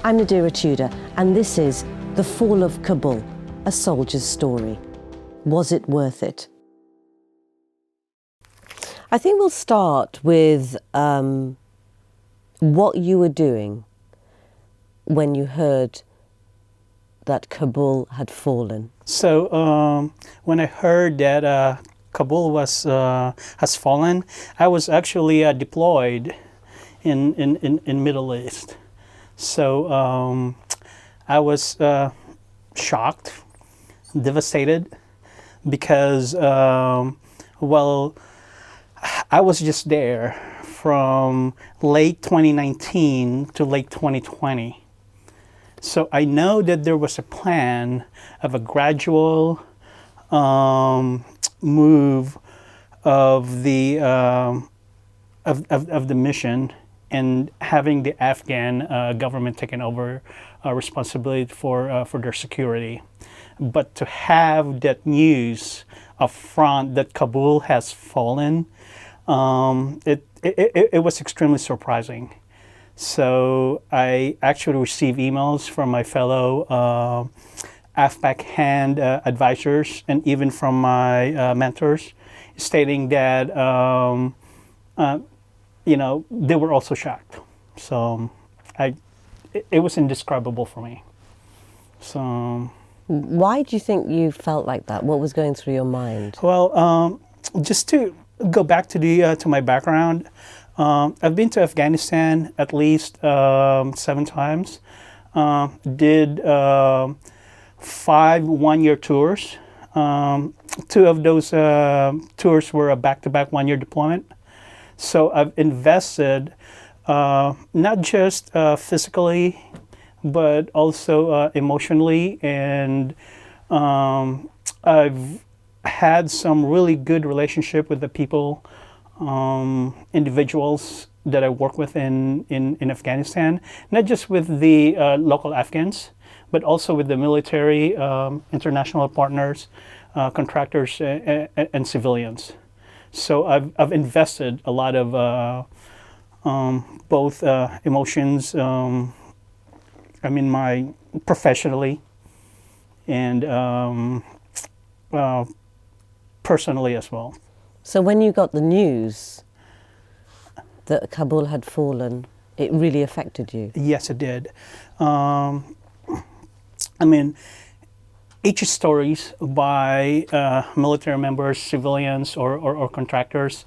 I'm Nadira Tudor, and this is The Fall of Kabul, a soldier's story. Was it worth it? I think we'll start with what you were doing when you heard that Kabul had fallen. So when I heard that Kabul has fallen, I was actually deployed in Middle East. So I was shocked, devastated, because I was just there from late 2019 to late 2020. So I know that there was a plan of a gradual move of the mission, and having the Afghan government taking over responsibility for their security. But to have that news up front that Kabul has fallen, it was extremely surprising. So I actually received emails from my fellow AFPAC hand advisors, and even from my mentors, stating that they were also shocked. So it was indescribable for me. So why do you think you felt like that? What was going through your mind? Well, just to go back to my background, I've been to Afghanistan at least 7 times. Did 5 one-year tours. 2 of those tours were a back-to-back 1-year deployment. So I've invested not just physically, but also emotionally, and I've had some really good relationship with the people, individuals that I work with in Afghanistan, not just with the local Afghans, but also with the military, international partners, contractors, and civilians. So I've invested a lot of both emotions, professionally, and personally as well. So when you got the news that Kabul had fallen, it really affected you? Yes, it did. Each stories by military members, civilians, or contractors,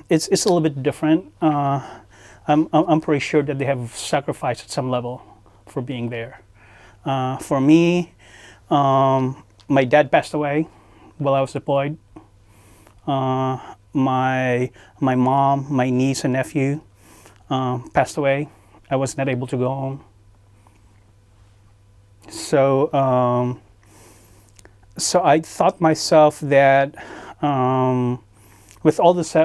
it's a little bit different. I'm pretty sure that they have sacrificed at some level for being there. For me, my dad passed away while I was deployed. My mom, my niece and nephew passed away. I was not able to go home. So I thought myself that with all those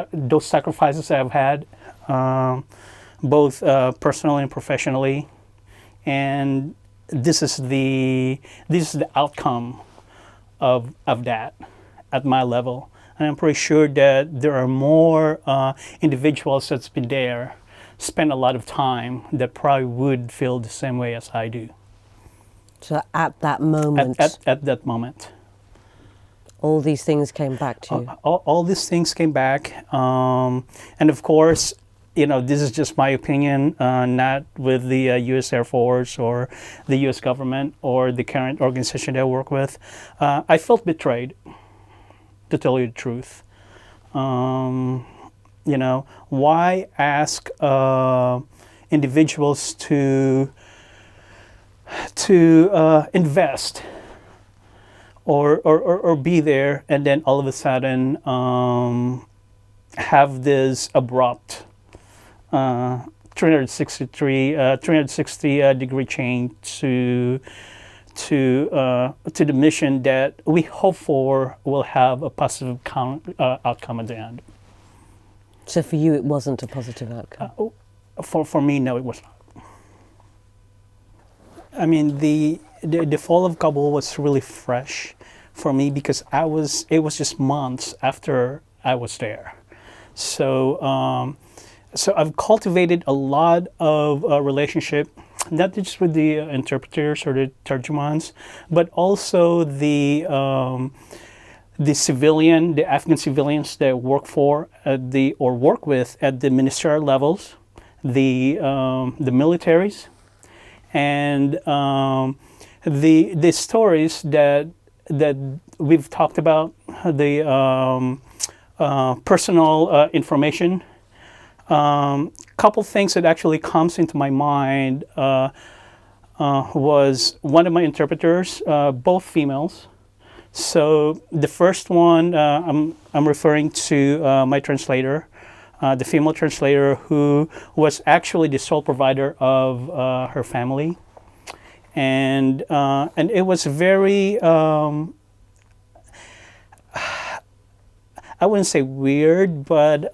sacrifices I've had, both personally and professionally, and this is the outcome of that at my level. And I'm pretty sure that there are more individuals that's been there, spent a lot of time, that probably would feel the same way as I do. So at that moment, at that moment, all these things came back to you. All these things came back, and of course, this is just my opinion, not with the U.S. Air Force or the U.S. government or the current organization that I work with. I felt betrayed, to tell you the truth. Why ask individuals to invest or be there, and then all of a sudden have this abrupt 360 degree change to the mission that we hope for will have a positive outcome at the end. So for you, it wasn't a positive outcome? For me, no, it was not. The fall of Kabul was really fresh for me because it was just months after I was there. So I've cultivated a lot of relationship not just with the interpreters or the tarjumans, but also the Afghan civilians that work for or work with at the ministerial levels, the militaries, and the stories that we've talked about, the personal information. Couple things that actually comes into my mind was one of my interpreters, both females. So the first one, I'm referring to my translator, the female translator, who was actually the sole provider of her family, and it was very, I wouldn't say weird, but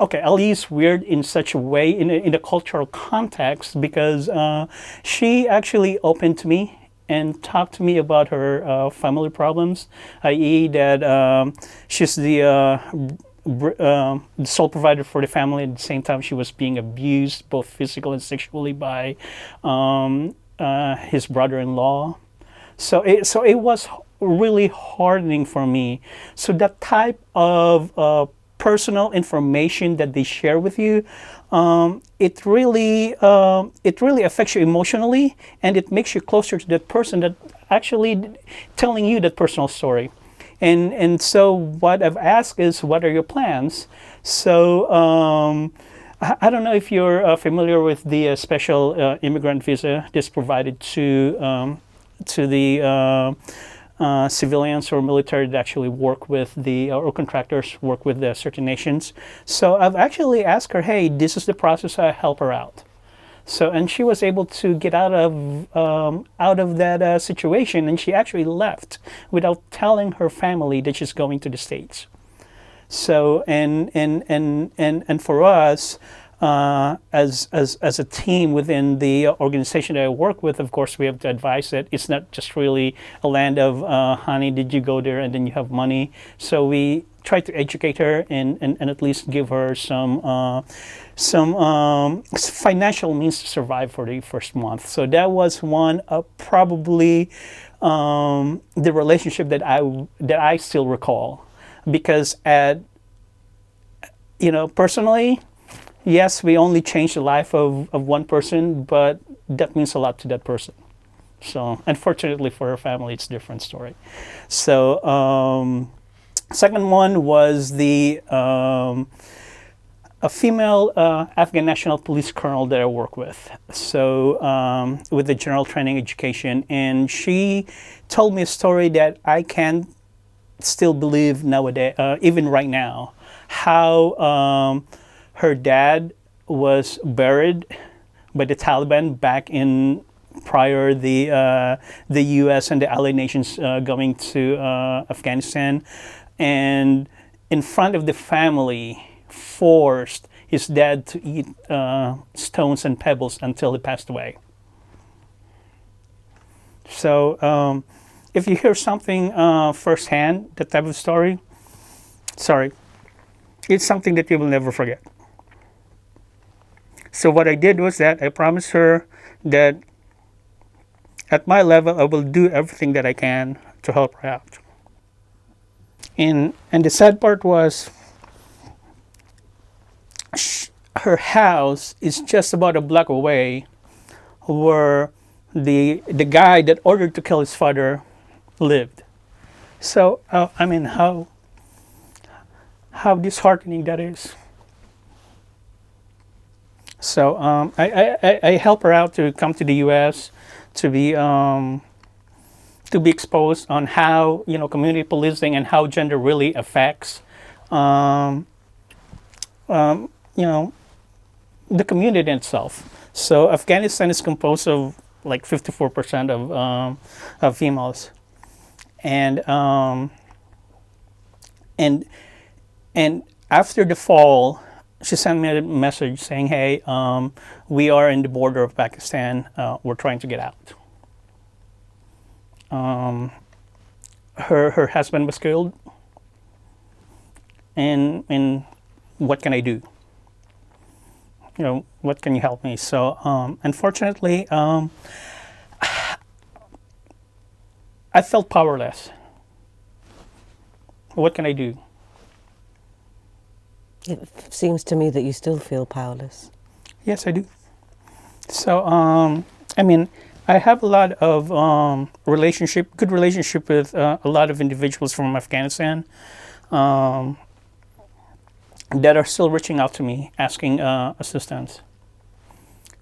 okay, I'll use weird in such a way in a cultural context, because she actually opened to me and talked to me about her family problems, i.e. that she's the sole provider for the family. At the same time, she was being abused both physically and sexually by his brother-in-law. So it was really hardening for me. So that type of personal information that they share with you, it really affects you emotionally, and it makes you closer to that person that actually telling you that personal story. And so what I've asked is, what are your plans? So I don't know if you're familiar with the special immigrant visa that's provided to the civilians or military that actually work with or contractors work with the certain nations. So I've actually asked her, hey, this is the process, I help her out. So, and she was able to get out of that situation, and she actually left without telling her family that she's going to the States. So, and for us, as a team within the organization that I work with, of course, we have to advise that it's not just really a land of, honey, did you go there and then you have money. So we try to educate her and at least give her some financial means to survive for the first month. So that was one of probably the relationship that I still recall, because personally, yes, we only changed the life of one person, but that means a lot to that person. So unfortunately for her family, it's a different story. So second one was a female Afghan National Police colonel that I work with. So with the general training education, and she told me a story that I can still believe nowadays, even right now, how her dad was buried by the Taliban back in prior the U.S. and the allied nations going to Afghanistan, and in front of the family forced his dad to eat stones and pebbles until he passed away. So if you hear something firsthand, that type of story, sorry, it's something that you will never forget. So what I did was that I promised her that at my level, I will do everything that I can to help her out. And the sad part was, her house is just about a block away where the guy that ordered to kill his father lived. So I mean, how disheartening that is. So I help her out to come to the U.S. to be exposed on how community policing and how gender really affects the community itself. So Afghanistan is composed of like 54% of females, and after the fall, she sent me a message saying, "Hey, we are in the border of Pakistan. We're trying to get out." Her husband was killed, and what can I do? what can you help me? So unfortunately, I felt powerless. What can I do? It seems to me that you still feel powerless. Yes, I do. So, I mean, I have a lot of good relationship with a lot of individuals from Afghanistan that are still reaching out to me, asking assistance.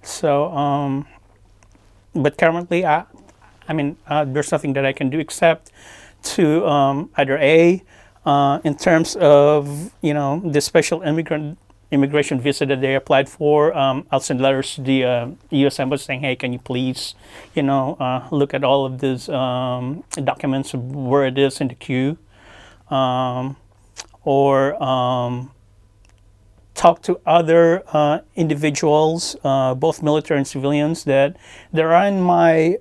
So, but currently, there's nothing that I can do except to either in terms of the special immigration visa that they applied for, I'll send letters to the U.S. Embassy saying, hey, can you please, look at all of these documents where it is in the queue, or talk to other individuals, both military and civilians, that are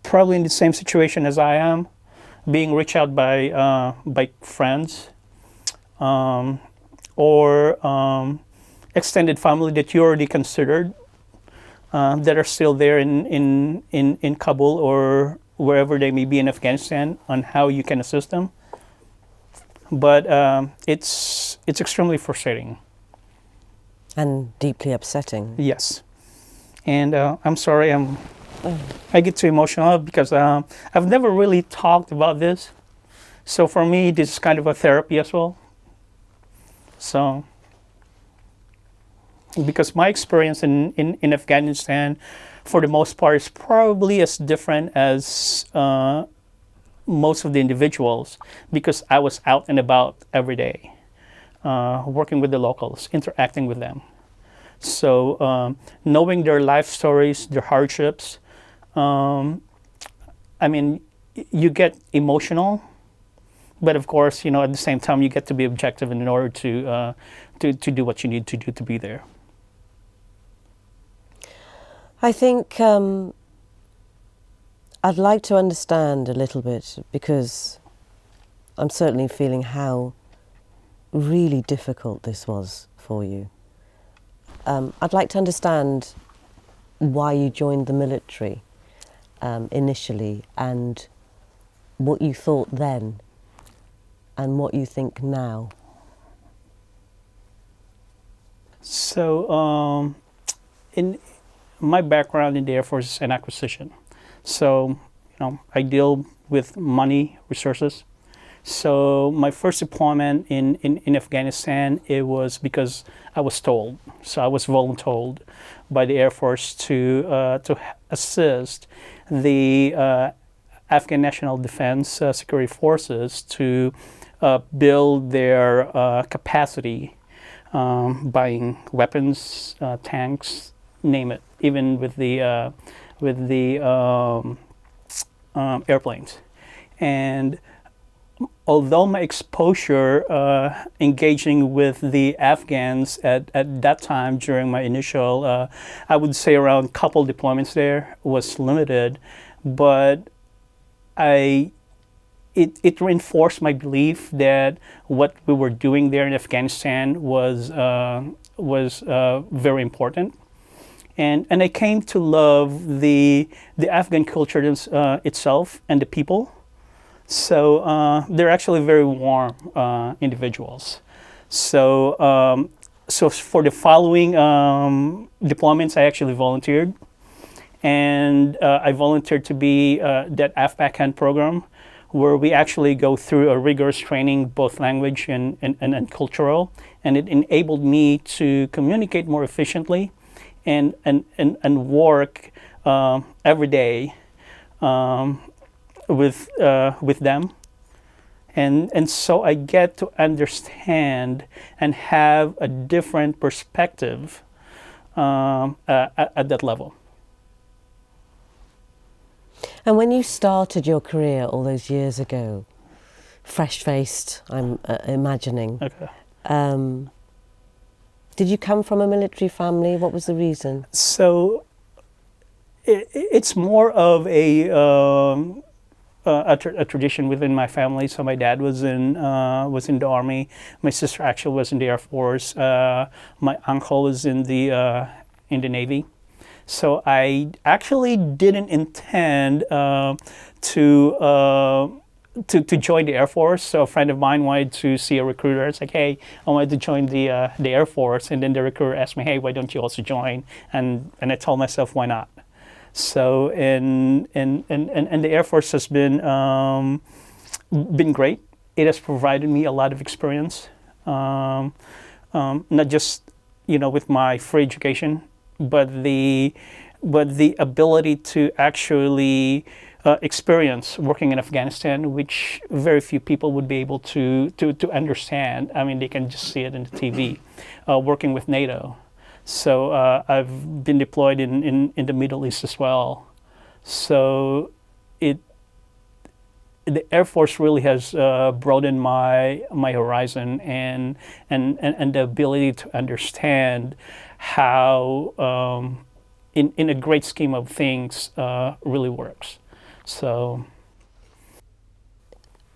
probably in the same situation as I am, being reached out by friends, or extended family that you already considered, that are still there in Kabul or wherever they may be in Afghanistan, on how you can assist them. But it's extremely frustrating. And deeply upsetting. Yes. And I'm sorry, I get too emotional because I've never really talked about this. So for me, this is kind of a therapy as well. So, because my experience in Afghanistan, for the most part, is probably as different as most of the individuals, because I was out and about every day, working with the locals, interacting with them. So knowing their life stories, their hardships, you get emotional, but of course, at the same time, you get to be objective in order to do what you need to do to be there. I think I'd like to understand a little bit, because I'm certainly feeling how really difficult this was for you. I'd like to understand why you joined the military initially, and what you thought then and what you think now. So in my background in the Air Force is an acquisition. So, I deal with money, resources. So my first deployment in Afghanistan, it was because I was told. So I was voluntold by the Air Force to assist the Afghan National Defense Security Forces to build their capacity, buying weapons, tanks, name it, even with the airplanes. And although my exposure engaging with the Afghans at that time during my initial, I would say around couple deployments there, was limited, but it reinforced my belief that what we were doing there in Afghanistan was very important. And I came to love the Afghan culture itself and the people. So they're actually very warm individuals. So for the following deployments, I actually volunteered, and I volunteered to be that AFPACAN program, where we actually go through a rigorous training, both language and cultural, and it enabled me to communicate more efficiently and work every day with them, and so I get to understand and have a different perspective at that level. And when you started your career all those years ago, fresh-faced, I'm imagining. Okay. Did you come from a military family? What was the reason? So it's more of a tradition within my family. So my dad was in the Army. My sister actually was in the Air Force. My uncle was in the in the Navy. So I actually didn't intend to, to join the Air Force. So a friend of mine wanted to see a recruiter. It's like, hey, I wanted to join the Air Force, and then the recruiter asked me, hey, why don't you also join? And I told myself, why not? So and the Air Force has been great. It has provided me a lot of experience, not just with my free education, but the ability to actually experience working in Afghanistan, which very few people would be able to understand. I mean, they can just see it in the TV. Working with NATO, so I've been deployed in the Middle East as well. So the Air Force really has broadened my horizon and the ability to understand how, in a great scheme of things, really works. So,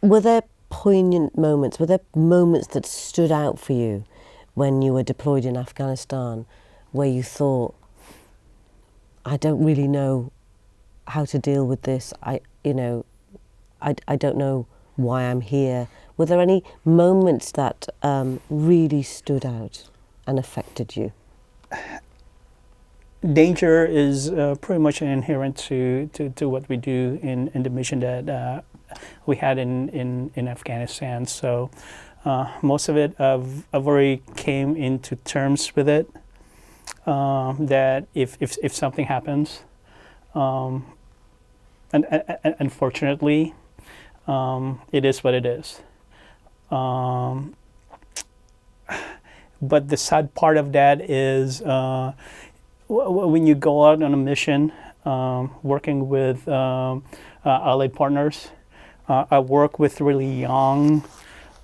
Were there poignant moments? Were there moments that stood out for you when you were deployed in Afghanistan, where you thought, I don't really know how to deal with this. I don't know why I'm here. Were there any moments that really stood out and affected you? danger is pretty much inherent to what we do in the mission that we had in Afghanistan. So most of it I've already came into terms with it. That if something happens, and unfortunately, it is what it is. But the sad part of that is when you go out on a mission, working with allied partners. I work with really young,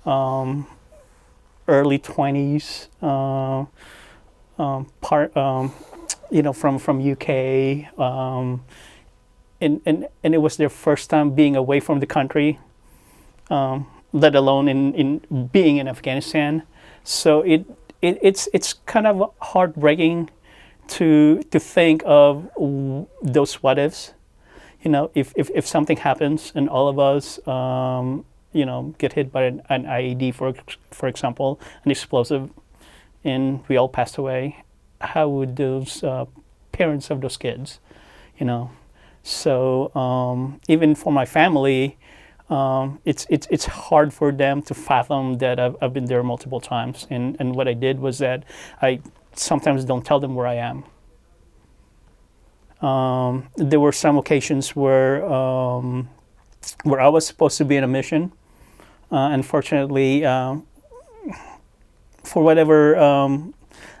early 20s, from UK, and it was their first time being away from the country, let alone in being in Afghanistan. So it's kind of heartbreaking to think of those what ifs. If something happens and all of us get hit by an IED, for example, an explosive, and we all passed away, how would those parents of those kids, So even for my family, it's hard for them to fathom that I've been there multiple times. And what I did was that I sometimes don't tell them where I am. There were some occasions where I was supposed to be in a mission. Unfortunately, for whatever,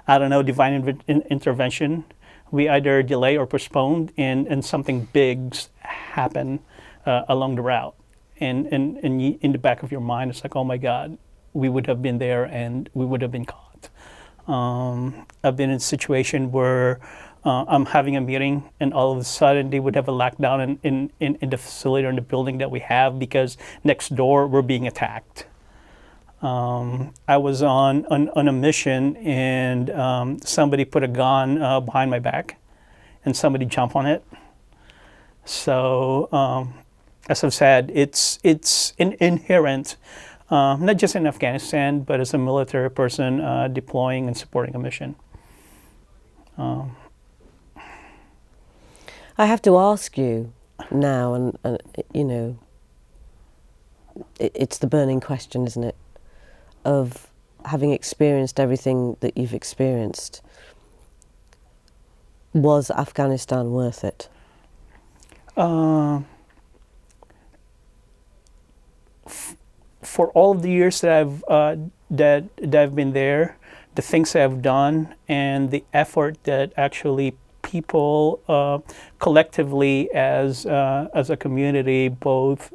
divine intervention, we either delay or postponed, and something big happened along the route. And in the back of your mind, it's like, oh my God, we would have been there and we would have been caught. I've been in a situation where I'm having a meeting, and all of a sudden they would have a lockdown in the facility or in the building that we have, because next door we're being attacked. I was on a mission, and somebody put a gun behind my back, and somebody jumped on it. So, as I've said, it's inherent, not just in Afghanistan, but as a military person deploying and supporting a mission. I have to ask you now, and it's the burning question, isn't it? Of having experienced everything that you've experienced, was Afghanistan worth it? For all of the years that I've been there, the things that I've done, and the effort that actually people collectively as a community, both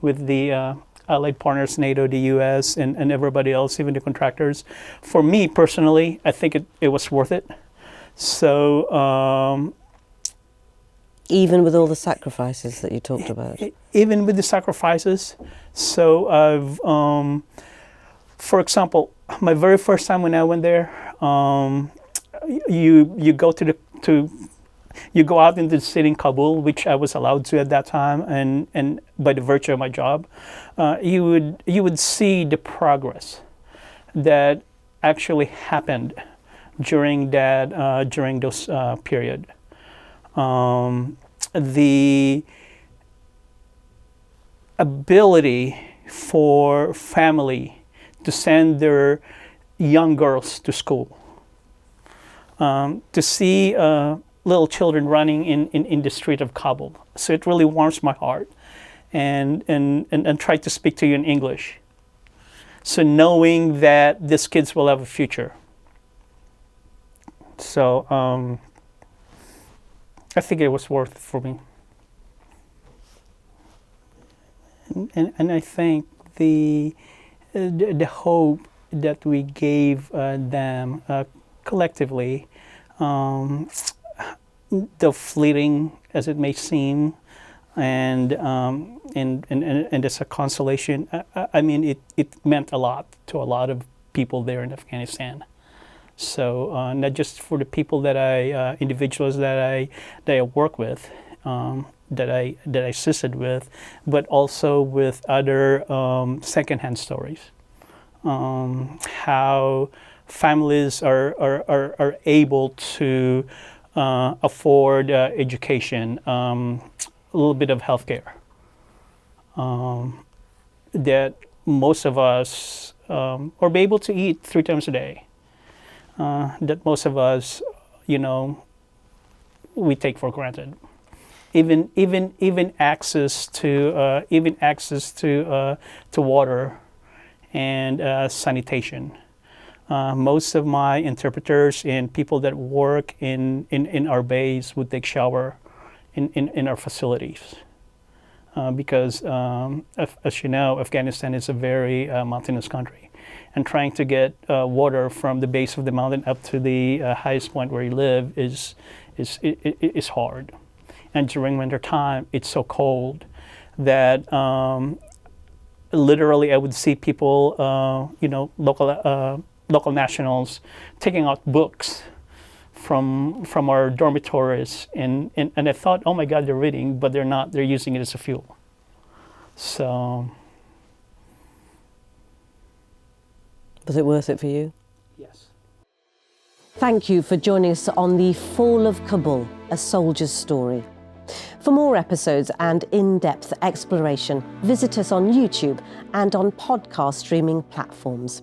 with the allied partners, NATO, the U.S., and everybody else, even the contractors. For me personally, I think it was worth it. So. Even with all the sacrifices that you talked about? Even with the sacrifices. So I've, for example, my very first time when I went there, you go you go out into the city in Kabul, which I was allowed to at that time, and by the virtue of my job, you would see the progress that actually happened during those period. The ability for family to send their young girls to school, to see little children running in the street of Kabul. So it really warms my heart, and try to speak to you in English. So knowing that these kids will have a future. So I think it was worth it for me. And I think the hope that we gave them collectively, though fleeting as it may seem, and as a consolation, I mean, it meant a lot to a lot of people there in Afghanistan. So not just for the people individuals that I work with, that I assisted with, but also with other secondhand stories. How families are able to afford education, a little bit of healthcare. That most of us are able to eat 3 times a day. That most of us, we take for granted. Even access to water and sanitation. Most of my interpreters and people that work in our base would take shower in our facilities. Because, as you know, Afghanistan is a very mountainous country. And trying to get water from the base of the mountain up to the highest point where you live is hard. And during winter time, it's so cold that literally I would see people, local nationals, taking out books from our dormitories, and I thought, oh my God, they're reading, but they're not. They're using it as a fuel. So. Was it worth it for you? Yes. Thank you for joining us on The Fall of Kabul, A Soldier's Story. For more episodes and in-depth exploration, visit us on YouTube and on podcast streaming platforms.